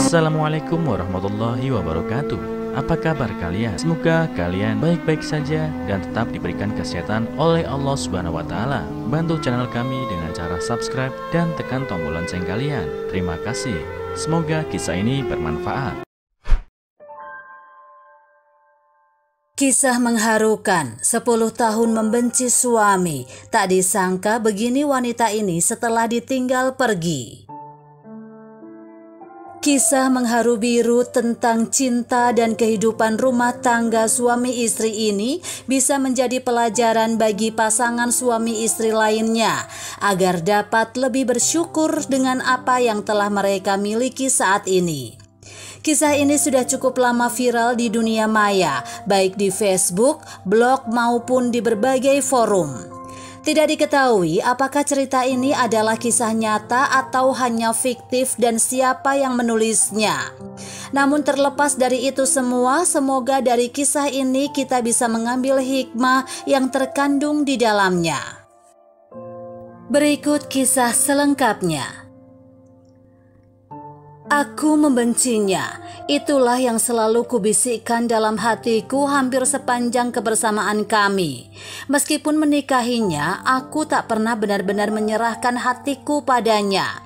Assalamualaikum warahmatullahi wabarakatuh. Apa kabar kalian? Semoga kalian baik-baik saja dan tetap diberikan kesehatan oleh Allah Subhanahu wa Ta'ala. Bantu channel kami dengan cara subscribe dan tekan tombol lonceng kalian. Terima kasih. Semoga kisah ini bermanfaat. Kisah mengharukan, 10 tahun membenci suami. Tak disangka begini wanita ini setelah ditinggal pergi. Kisah mengharu biru tentang cinta dan kehidupan rumah tangga suami istri ini bisa menjadi pelajaran bagi pasangan suami istri lainnya agar dapat lebih bersyukur dengan apa yang telah mereka miliki saat ini. Kisah ini sudah cukup lama viral di dunia maya, baik di Facebook, blog maupun di berbagai forum. Tidak diketahui apakah cerita ini adalah kisah nyata atau hanya fiktif dan siapa yang menulisnya. Namun terlepas dari itu semua, semoga dari kisah ini kita bisa mengambil hikmah yang terkandung di dalamnya. Berikut kisah selengkapnya. Aku membencinya. Itulah yang selalu kubisikkan dalam hatiku hampir sepanjang kebersamaan kami. Meskipun menikahinya, aku tak pernah benar-benar menyerahkan hatiku padanya.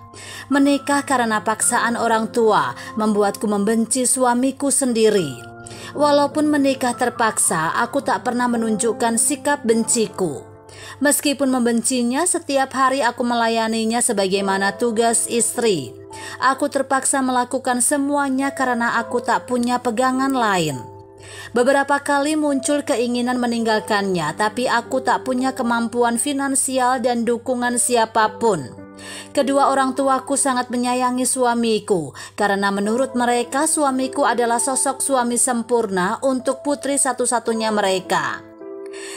Menikah karena paksaan orang tua membuatku membenci suamiku sendiri. Walaupun menikah terpaksa, aku tak pernah menunjukkan sikap benciku. Meskipun membencinya, setiap hari aku melayaninya sebagaimana tugas istri. Aku terpaksa melakukan semuanya karena aku tak punya pegangan lain. Beberapa kali muncul keinginan meninggalkannya, tapi aku tak punya kemampuan finansial dan dukungan siapapun. Kedua orang tuaku sangat menyayangi suamiku karena menurut mereka suamiku adalah sosok suami sempurna untuk putri satu-satunya mereka.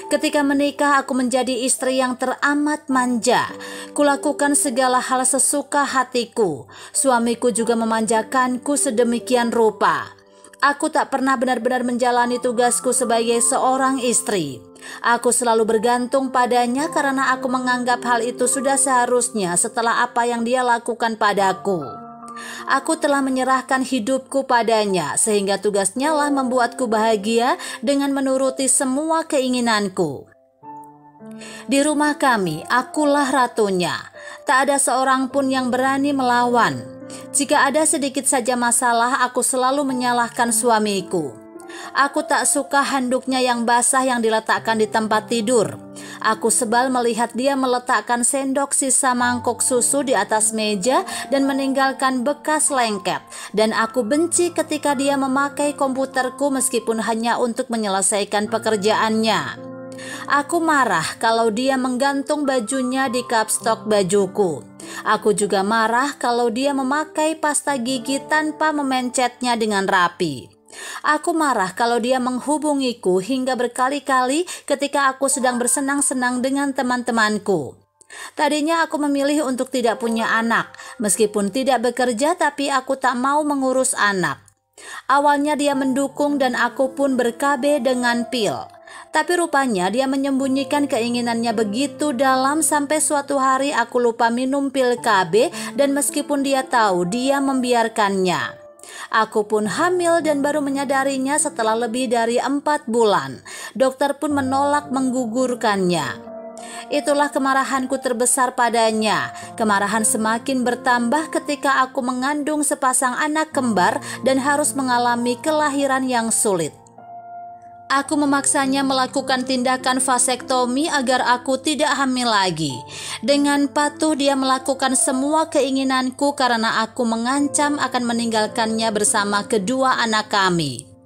Ketika menikah, aku menjadi istri yang teramat manja. Kulakukan segala hal sesuka hatiku. Suamiku juga memanjakanku sedemikian rupa. Aku tak pernah benar-benar menjalani tugasku sebagai seorang istri. Aku selalu bergantung padanya karena aku menganggap hal itu sudah seharusnya setelah apa yang dia lakukan padaku. Aku telah menyerahkan hidupku padanya sehingga tugasnya lah membuatku bahagia dengan menuruti semua keinginanku. Di rumah kami, akulah ratunya. Tak ada seorang pun yang berani melawan. Jika ada sedikit saja masalah, aku selalu menyalahkan suamiku. Aku tak suka handuknya yang basah yang diletakkan di tempat tidur. Aku sebal melihat dia meletakkan sendok sisa mangkok susu di atas meja dan meninggalkan bekas lengket. Dan aku benci ketika dia memakai komputerku meskipun hanya untuk menyelesaikan pekerjaannya. Aku marah kalau dia menggantung bajunya di kapstok bajuku. Aku juga marah kalau dia memakai pasta gigi tanpa memencetnya dengan rapi. Aku marah kalau dia menghubungiku hingga berkali-kali ketika aku sedang bersenang-senang dengan teman-temanku. Tadinya aku memilih untuk tidak punya anak, meskipun tidak bekerja tapi aku tak mau mengurus anak. Awalnya dia mendukung dan aku pun ber-KB dengan pil. Tapi rupanya dia menyembunyikan keinginannya begitu dalam sampai suatu hari aku lupa minum pil KB dan meskipun dia tahu dia membiarkannya. Aku pun hamil dan baru menyadarinya setelah lebih dari 4 bulan. Dokter pun menolak menggugurkannya. Itulah kemarahanku terbesar padanya. Kemarahan semakin bertambah ketika aku mengandung sepasang anak kembar dan harus mengalami kelahiran yang sulit. Aku memaksanya melakukan tindakan vasektomi agar aku tidak hamil lagi. Dengan patuh dia melakukan semua keinginanku karena aku mengancam akan meninggalkannya bersama kedua anak kami.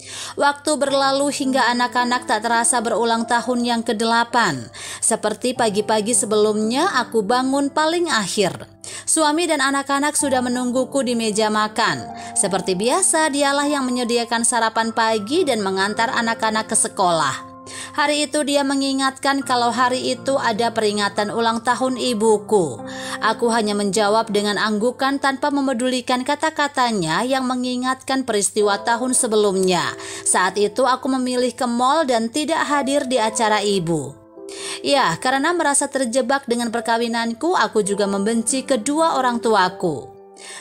Waktu berlalu hingga anak-anak tak terasa berulang tahun yang ke-8. Seperti pagi-pagi sebelumnya aku bangun paling akhir. Suami dan anak-anak sudah menungguku di meja makan. Seperti biasa, dialah yang menyediakan sarapan pagi dan mengantar anak-anak ke sekolah. Hari itu dia mengingatkan kalau hari itu ada peringatan ulang tahun ibuku. Aku hanya menjawab dengan anggukan tanpa memedulikan kata-katanya yang mengingatkan peristiwa tahun sebelumnya. Saat itu aku memilih ke mall dan tidak hadir di acara ibu. Ya, karena merasa terjebak dengan perkawinanku, aku juga membenci kedua orang tuaku.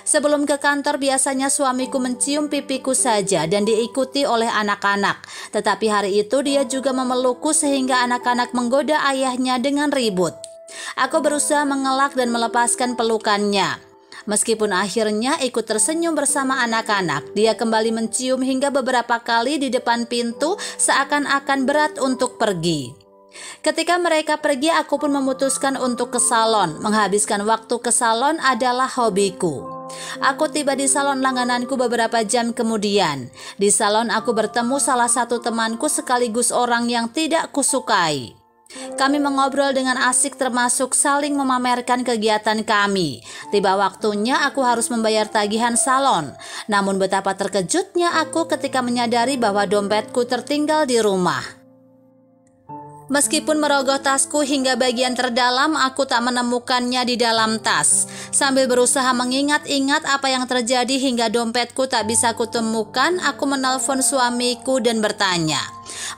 Sebelum ke kantor biasanya suamiku mencium pipiku saja dan diikuti oleh anak-anak. Tetapi hari itu dia juga memelukku sehingga anak-anak menggoda ayahnya dengan ribut. Aku berusaha mengelak dan melepaskan pelukannya. Meskipun akhirnya ikut tersenyum bersama anak-anak, dia kembali mencium hingga beberapa kali di depan pintu seakan-akan berat untuk pergi. Ketika mereka pergi, aku pun memutuskan untuk ke salon. Menghabiskan waktu ke salon adalah hobiku. Aku tiba di salon langgananku beberapa jam kemudian. Di salon aku bertemu salah satu temanku sekaligus orang yang tidak kusukai. Kami mengobrol dengan asik termasuk saling memamerkan kegiatan kami. Tiba waktunya aku harus membayar tagihan salon. Namun betapa terkejutnya aku ketika menyadari bahwa dompetku tertinggal di rumah. Meskipun merogoh tasku hingga bagian terdalam, aku tak menemukannya di dalam tas. Sambil berusaha mengingat-ingat apa yang terjadi hingga dompetku tak bisa kutemukan, aku menelpon suamiku dan bertanya,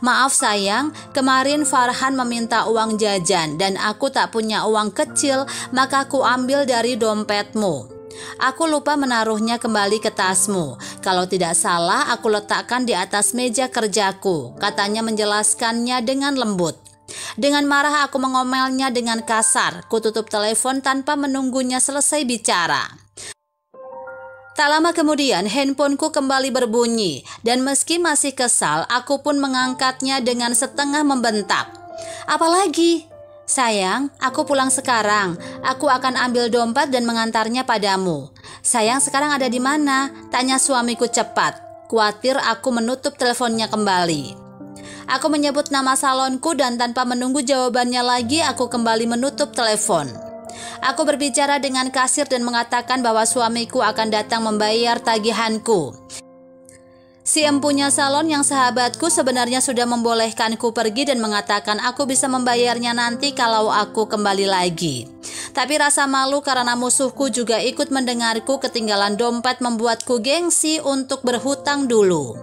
"Maaf sayang, kemarin Farhan meminta uang jajan dan aku tak punya uang kecil, maka aku ambil dari dompetmu. Aku lupa menaruhnya kembali ke tasmu. Kalau tidak salah, aku letakkan di atas meja kerjaku," katanya menjelaskannya dengan lembut. Dengan marah aku mengomelnya dengan kasar. Ku tutup telepon tanpa menunggunya selesai bicara. Tak lama kemudian handphoneku kembali berbunyi dan meski masih kesal, aku pun mengangkatnya dengan setengah membentak. "Apalagi? Sayang, aku pulang sekarang. Aku akan ambil dompet dan mengantarnya padamu." "Sayang, sekarang ada di mana?" tanya suamiku cepat. Khawatir aku menutup teleponnya kembali. Aku menyebut nama salonku dan tanpa menunggu jawabannya lagi, aku kembali menutup telepon. Aku berbicara dengan kasir dan mengatakan bahwa suamiku akan datang membayar tagihanku. Si empunya salon yang sahabatku sebenarnya sudah membolehkanku pergi dan mengatakan aku bisa membayarnya nanti kalau aku kembali lagi. Tapi rasa malu karena musuhku juga ikut mendengarku ketinggalan dompet membuatku gengsi untuk berhutang dulu.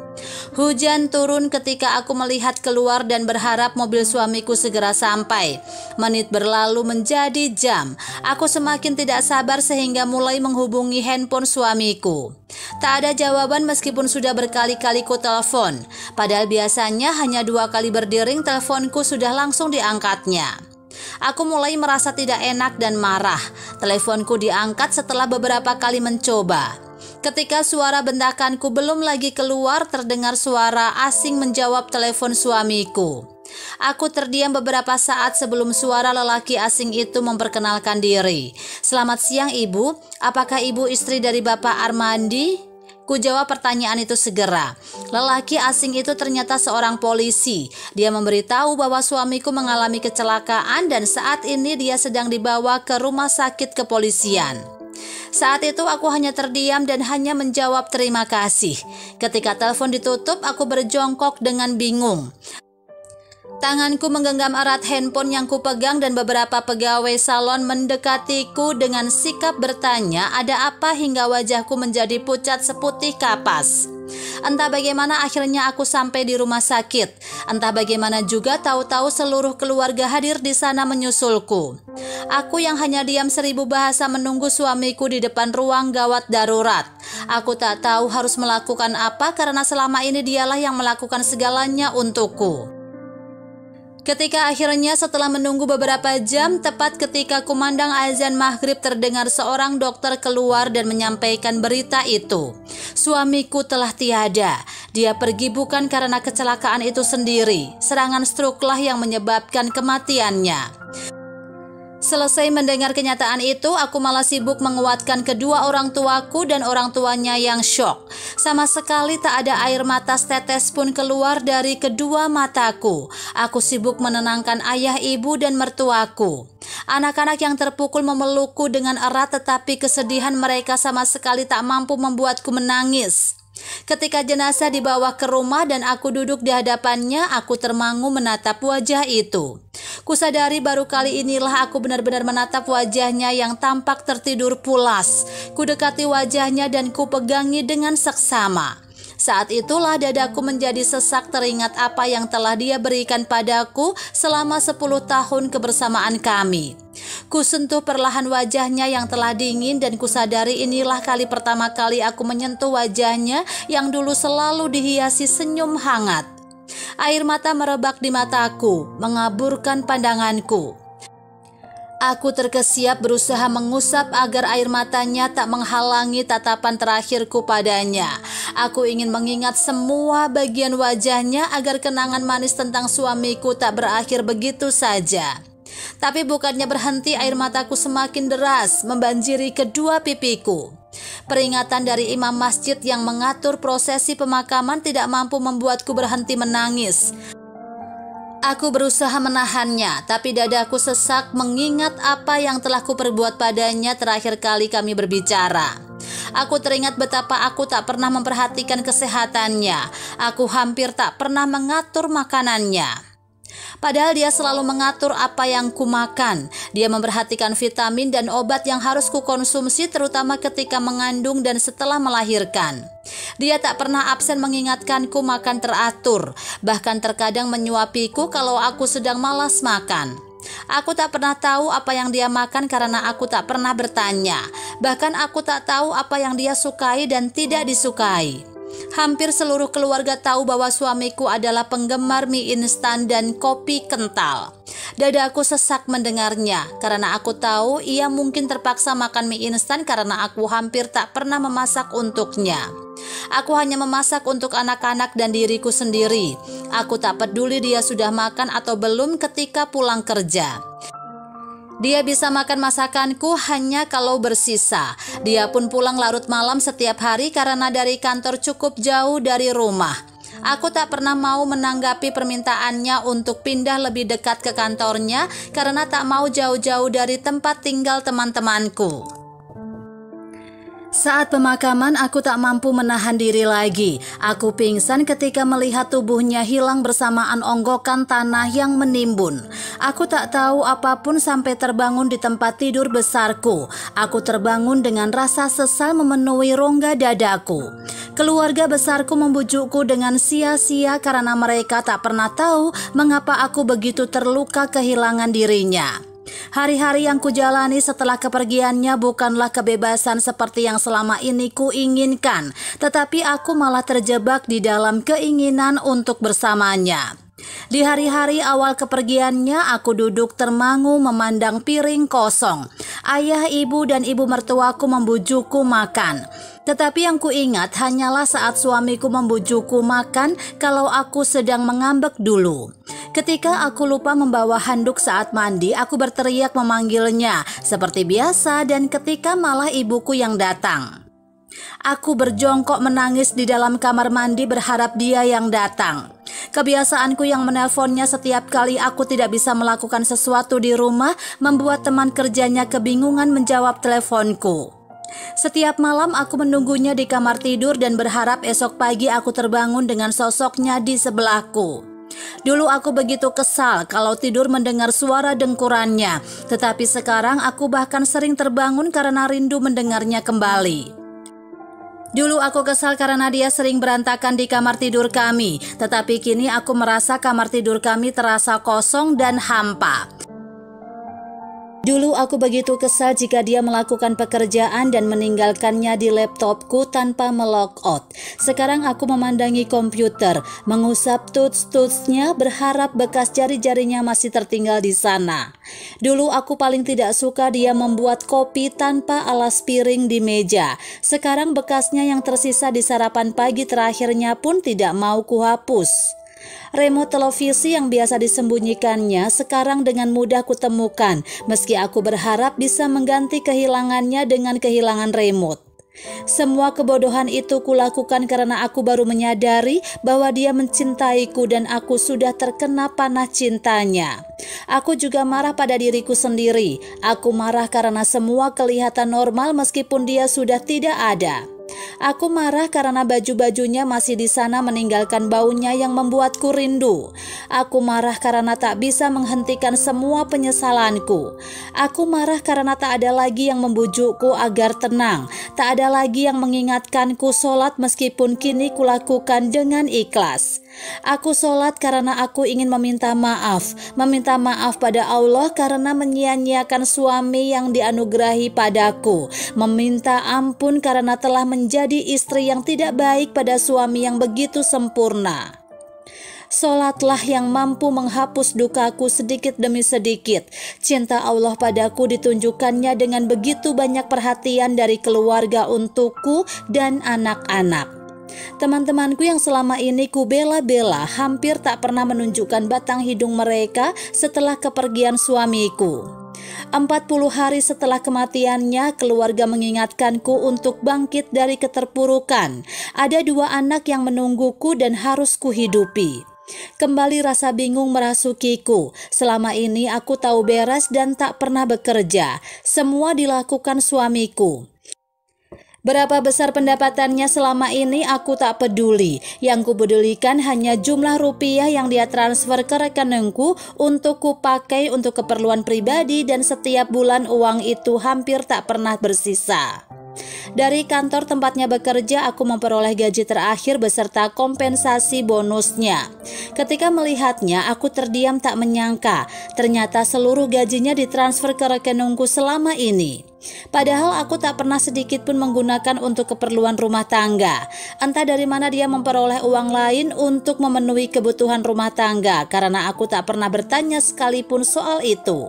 Hujan turun ketika aku melihat keluar dan berharap mobil suamiku segera sampai. Menit berlalu menjadi jam. Aku semakin tidak sabar sehingga mulai menghubungi handphone suamiku. Tak ada jawaban meskipun sudah berkali-kali ku telepon. Padahal biasanya hanya 2 kali berdering teleponku sudah langsung diangkatnya. Aku mulai merasa tidak enak dan marah. Teleponku diangkat setelah beberapa kali mencoba. Ketika suara bentakanku belum lagi keluar, terdengar suara asing menjawab telepon suamiku. Aku terdiam beberapa saat sebelum suara lelaki asing itu memperkenalkan diri. "Selamat siang ibu, apakah ibu istri dari Bapak Armandi?" Ku jawab pertanyaan itu segera. Lelaki asing itu ternyata seorang polisi. Dia memberitahu bahwa suamiku mengalami kecelakaan dan saat ini dia sedang dibawa ke rumah sakit kepolisian. Saat itu aku hanya terdiam dan hanya menjawab terima kasih. Ketika telepon ditutup, aku berjongkok dengan bingung. Tanganku menggenggam erat handphone yang kupegang dan beberapa pegawai salon mendekatiku dengan sikap bertanya ada apa hingga wajahku menjadi pucat seputih kapas. Entah bagaimana akhirnya aku sampai di rumah sakit. Entah bagaimana juga tahu-tahu seluruh keluarga hadir di sana menyusulku. Aku yang hanya diam 1000 bahasa menunggu suamiku di depan ruang gawat darurat. Aku tak tahu harus melakukan apa karena selama ini dialah yang melakukan segalanya untukku. Ketika akhirnya setelah menunggu beberapa jam, tepat ketika kumandang azan maghrib terdengar seorang dokter keluar dan menyampaikan berita itu. Suamiku telah tiada. Dia pergi bukan karena kecelakaan itu sendiri. Serangan stroke-lah yang menyebabkan kematiannya. Selesai mendengar kenyataan itu, aku malah sibuk menguatkan kedua orang tuaku dan orang tuanya yang syok. Sama sekali tak ada air mata setetes pun keluar dari kedua mataku. Aku sibuk menenangkan ayah, ibu, dan mertuaku. Anak-anak yang terpukul memelukku dengan erat tetapi kesedihan mereka sama sekali tak mampu membuatku menangis. Ketika jenazah dibawa ke rumah dan aku duduk di hadapannya, aku termangu menatap wajah itu. Kusadari baru kali inilah aku benar-benar menatap wajahnya yang tampak tertidur pulas. Kudekati wajahnya dan kupegangi dengan seksama. Saat itulah dadaku menjadi sesak teringat apa yang telah dia berikan padaku selama 10 tahun kebersamaan kami. Kusentuh perlahan wajahnya yang telah dingin dan kusadari inilah kali pertama kali aku menyentuh wajahnya yang dulu selalu dihiasi senyum hangat. Air mata merebak di mataku, mengaburkan pandanganku. Aku terkesiap berusaha mengusap agar air matanya tak menghalangi tatapan terakhirku padanya. Aku ingin mengingat semua bagian wajahnya agar kenangan manis tentang suamiku tak berakhir begitu saja. Tapi bukannya berhenti, air mataku semakin deras membanjiri kedua pipiku. Peringatan dari imam masjid yang mengatur prosesi pemakaman tidak mampu membuatku berhenti menangis. Aku berusaha menahannya, tapi dadaku sesak mengingat apa yang telah kuperbuat padanya terakhir kali kami berbicara. Aku teringat betapa aku tak pernah memperhatikan kesehatannya. Aku hampir tak pernah mengatur makanannya. Padahal dia selalu mengatur apa yang kumakan. Dia memperhatikan vitamin dan obat yang harus kukonsumsi terutama ketika mengandung dan setelah melahirkan. Dia tak pernah absen mengingatkanku makan teratur, bahkan terkadang menyuapiku kalau aku sedang malas makan. Aku tak pernah tahu apa yang dia makan karena aku tak pernah bertanya. Bahkan aku tak tahu apa yang dia sukai dan tidak disukai. Hampir seluruh keluarga tahu bahwa suamiku adalah penggemar mie instan dan kopi kental. Dadaku sesak mendengarnya karena aku tahu ia mungkin terpaksa makan mie instan karena aku hampir tak pernah memasak untuknya. Aku hanya memasak untuk anak-anak dan diriku sendiri. Aku tak peduli dia sudah makan atau belum ketika pulang kerja. Dia bisa makan masakanku hanya kalau bersisa. Dia pun pulang larut malam setiap hari karena dari kantor cukup jauh dari rumah. Aku tak pernah mau menanggapi permintaannya untuk pindah lebih dekat ke kantornya karena tak mau jauh-jauh dari tempat tinggal teman-temanku. Saat pemakaman aku tak mampu menahan diri lagi. Aku pingsan ketika melihat tubuhnya hilang bersamaan onggokan tanah yang menimbun. Aku tak tahu apapun sampai terbangun di tempat tidur besarku. Aku terbangun dengan rasa sesal memenuhi rongga dadaku. Keluarga besarku membujukku dengan sia-sia karena mereka tak pernah tahu mengapa aku begitu terluka kehilangan dirinya. Hari-hari yang kujalani setelah kepergiannya bukanlah kebebasan seperti yang selama ini kuinginkan, tetapi aku malah terjebak di dalam keinginan untuk bersamanya. Di hari-hari awal kepergiannya, aku duduk termangu memandang piring kosong. Ayah, ibu, dan ibu mertuaku membujukku makan. Tetapi yang kuingat hanyalah saat suamiku membujukku makan kalau aku sedang mengambek dulu. Ketika aku lupa membawa handuk saat mandi, aku berteriak memanggilnya seperti biasa dan ketika malah ibuku yang datang. Aku berjongkok menangis di dalam kamar mandi berharap dia yang datang. Kebiasaanku yang menelponnya setiap kali aku tidak bisa melakukan sesuatu di rumah membuat teman kerjanya kebingungan menjawab teleponku. Setiap malam aku menunggunya di kamar tidur dan berharap esok pagi aku terbangun dengan sosoknya di sebelahku. Dulu aku begitu kesal kalau tidur mendengar suara dengkurannya, tetapi sekarang aku bahkan sering terbangun karena rindu mendengarnya kembali. Dulu aku kesal karena dia sering berantakan di kamar tidur kami, tetapi kini aku merasa kamar tidur kami terasa kosong dan hampa. Dulu aku begitu kesal jika dia melakukan pekerjaan dan meninggalkannya di laptopku tanpa melog out. Sekarang aku memandangi komputer, mengusap tools-toolsnya berharap bekas jari-jarinya masih tertinggal di sana. Dulu aku paling tidak suka dia membuat kopi tanpa alas piring di meja. Sekarang bekasnya yang tersisa di sarapan pagi terakhirnya pun tidak mau kuhapus. Remote televisi yang biasa disembunyikannya sekarang dengan mudah kutemukan, meski aku berharap bisa mengganti kehilangannya dengan kehilangan remote. Semua kebodohan itu kulakukan karena aku baru menyadari bahwa dia mencintaiku dan aku sudah terkena panah cintanya. Aku juga marah pada diriku sendiri. Aku marah karena semua kelihatan normal meskipun dia sudah tidak ada. Aku marah karena baju-bajunya masih di sana meninggalkan baunya yang membuatku rindu. Aku marah karena tak bisa menghentikan semua penyesalanku. Aku marah karena tak ada lagi yang membujukku agar tenang. Tak ada lagi yang mengingatkanku sholat meskipun kini kulakukan dengan ikhlas. Aku sholat karena aku ingin meminta maaf pada Allah karena menyia-nyiakan suami yang dianugerahi padaku, meminta ampun karena telah menjadi istri yang tidak baik pada suami yang begitu sempurna. Sholatlah yang mampu menghapus dukaku sedikit demi sedikit. Cinta Allah padaku ditunjukkannya dengan begitu banyak perhatian dari keluarga untukku dan anak-anak. Teman-temanku yang selama ini ku bela-bela hampir tak pernah menunjukkan batang hidung mereka setelah kepergian suamiku. 40 hari setelah kematiannya, keluarga mengingatkanku untuk bangkit dari keterpurukan. Ada 2 anak yang menungguku dan harus kuhidupi. Kembali rasa bingung merasukiku. Selama ini aku tahu beres dan tak pernah bekerja. Semua dilakukan suamiku. Berapa besar pendapatannya selama ini aku tak peduli. Yang kupedulikan hanya jumlah rupiah yang dia transfer ke rekeningku untuk kupakai untuk keperluan pribadi, dan setiap bulan uang itu hampir tak pernah bersisa. Dari kantor tempatnya bekerja, aku memperoleh gaji terakhir beserta kompensasi bonusnya. Ketika melihatnya, aku terdiam tak menyangka. Ternyata seluruh gajinya ditransfer ke rekeningku selama ini. Padahal aku tak pernah sedikit pun menggunakan untuk keperluan rumah tangga. Entah dari mana dia memperoleh uang lain untuk memenuhi kebutuhan rumah tangga, karena aku tak pernah bertanya sekalipun soal itu.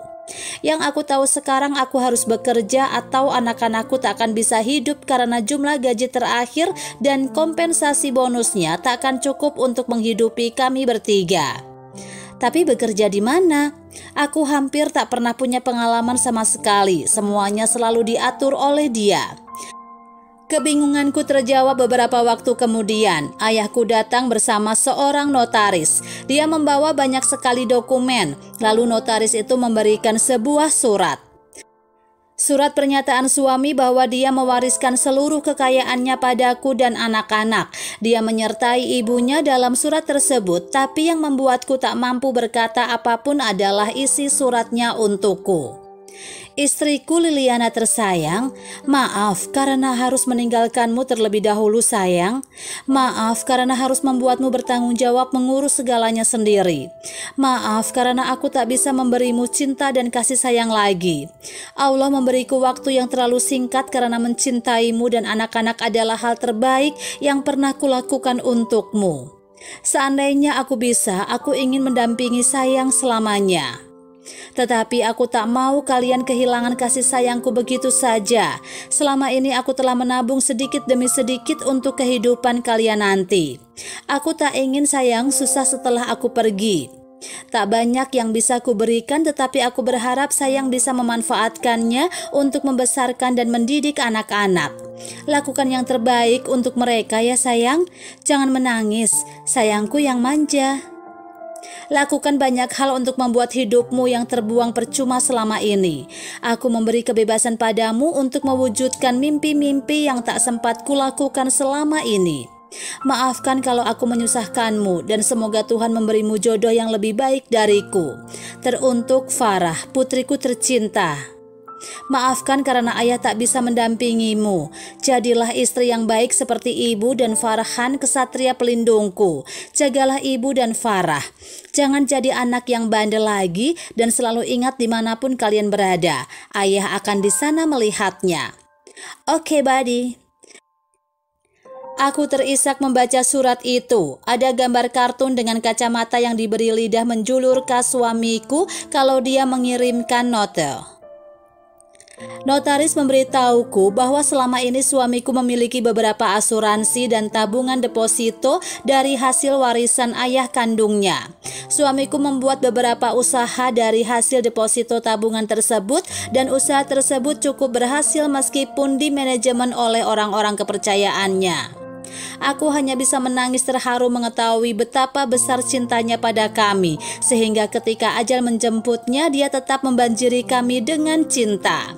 Yang aku tahu sekarang, aku harus bekerja atau anak-anakku tak akan bisa hidup karena jumlah gaji terakhir dan kompensasi bonusnya tak akan cukup untuk menghidupi kami bertiga. Tapi bekerja di mana? Aku hampir tak pernah punya pengalaman sama sekali. Semuanya selalu diatur oleh dia. Kebingunganku terjawab beberapa waktu kemudian. Ayahku datang bersama seorang notaris. Dia membawa banyak sekali dokumen. Lalu notaris itu memberikan sebuah surat. Surat pernyataan suami bahwa dia mewariskan seluruh kekayaannya padaku dan anak-anak. Dia menyertai ibunya dalam surat tersebut, tapi yang membuatku tak mampu berkata apapun adalah isi suratnya untukku. Istriku Liliana tersayang, maaf karena harus meninggalkanmu terlebih dahulu sayang. Maaf karena harus membuatmu bertanggung jawab mengurus segalanya sendiri. Maaf karena aku tak bisa memberimu cinta dan kasih sayang lagi. Allah memberiku waktu yang terlalu singkat karena mencintaimu dan anak-anak adalah hal terbaik yang pernah kulakukan untukmu. Seandainya aku bisa, aku ingin mendampingi sayang selamanya. Tetapi aku tak mau kalian kehilangan kasih sayangku begitu saja. Selama ini aku telah menabung sedikit demi sedikit untuk kehidupan kalian nanti. Aku tak ingin sayang susah setelah aku pergi. Tak banyak yang bisa kuberikan, tetapi aku berharap sayang bisa memanfaatkannya untuk membesarkan dan mendidik anak-anak. Lakukan yang terbaik untuk mereka ya sayang. Jangan menangis, sayangku yang manja. Lakukan banyak hal untuk membuat hidupmu yang terbuang percuma selama ini. Aku memberi kebebasan padamu untuk mewujudkan mimpi-mimpi yang tak sempat kulakukan selama ini. Maafkan kalau aku menyusahkanmu, dan semoga Tuhan memberimu jodoh yang lebih baik dariku. Teruntuk Farah, putriku tercinta. Maafkan karena ayah tak bisa mendampingimu. Jadilah istri yang baik seperti ibu, dan Farhan kesatria pelindungku. Jagalah ibu dan Farah. Jangan jadi anak yang bandel lagi, dan selalu ingat dimanapun kalian berada, ayah akan di sana melihatnya. Oke, buddy. Aku terisak membaca surat itu. Ada gambar kartun dengan kacamata yang diberi lidah menjulur ke suamiku kalau dia mengirimkan note. Notaris memberitahuku bahwa selama ini suamiku memiliki beberapa asuransi dan tabungan deposito dari hasil warisan ayah kandungnya. Suamiku membuat beberapa usaha dari hasil deposito tabungan tersebut, dan usaha tersebut cukup berhasil meskipun dimanajemen oleh orang-orang kepercayaannya. Aku hanya bisa menangis terharu mengetahui betapa besar cintanya pada kami, sehingga ketika ajal menjemputnya dia tetap membanjiri kami dengan cinta.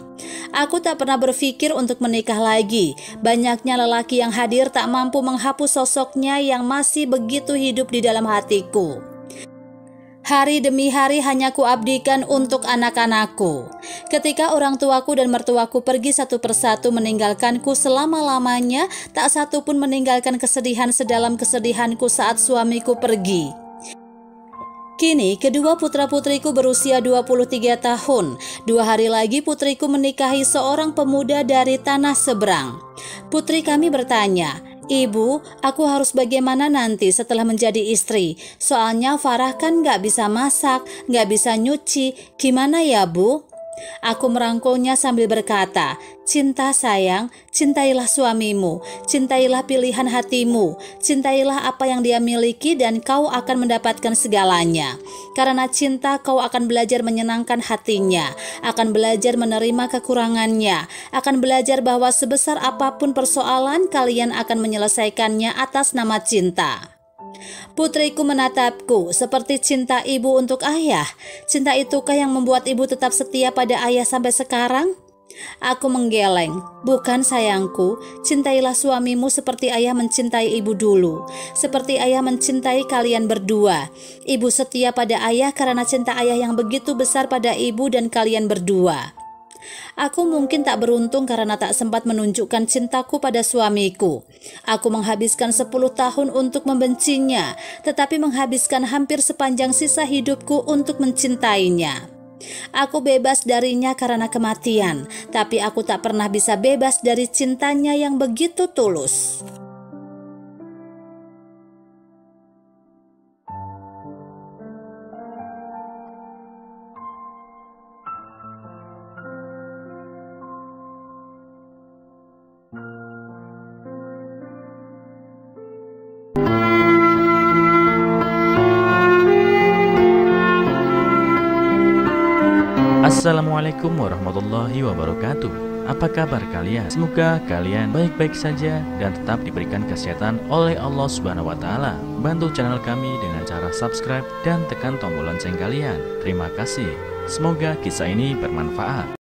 Aku tak pernah berpikir untuk menikah lagi. Banyaknya lelaki yang hadir tak mampu menghapus sosoknya yang masih begitu hidup di dalam hatiku. Hari demi hari hanya kuabdikan untuk anak-anakku. Ketika orang tuaku dan mertuaku pergi satu persatu meninggalkanku selama-lamanya, tak satu pun meninggalkan kesedihan sedalam kesedihanku saat suamiku pergi. Kini kedua putra-putriku berusia 23 tahun. 2 hari lagi putriku menikahi seorang pemuda dari tanah seberang. Putri kami bertanya, "Ibu, aku harus bagaimana nanti setelah menjadi istri? Soalnya Farah kan gak bisa masak, gak bisa nyuci. Gimana ya, Bu?" Aku merangkulnya sambil berkata, "Cinta sayang, cintailah suamimu, cintailah pilihan hatimu, cintailah apa yang dia miliki dan kau akan mendapatkan segalanya. Karena cinta kau akan belajar menyenangkan hatinya, akan belajar menerima kekurangannya, akan belajar bahwa sebesar apapun persoalan kalian akan menyelesaikannya atas nama cinta." Putriku menatapku seperti cinta ibu untuk ayah. Cinta itukah yang membuat ibu tetap setia pada ayah sampai sekarang? Aku menggeleng. "Bukan sayangku, cintailah suamimu seperti ayah mencintai ibu dulu. Seperti ayah mencintai kalian berdua. Ibu setia pada ayah karena cinta ayah yang begitu besar pada ibu dan kalian berdua." Aku mungkin tak beruntung karena tak sempat menunjukkan cintaku pada suamiku. Aku menghabiskan 10 tahun untuk membencinya, tetapi menghabiskan hampir sepanjang sisa hidupku untuk mencintainya. Aku bebas darinya karena kematian, tapi aku tak pernah bisa bebas dari cintanya yang begitu tulus. Assalamualaikum warahmatullahi wabarakatuh. Apa kabar kalian? Semoga kalian baik-baik saja dan tetap diberikan kesehatan oleh Allah Subhanahu wa Ta'ala. Bantu channel kami dengan cara subscribe dan tekan tombol lonceng kalian. Terima kasih. Semoga kisah ini bermanfaat.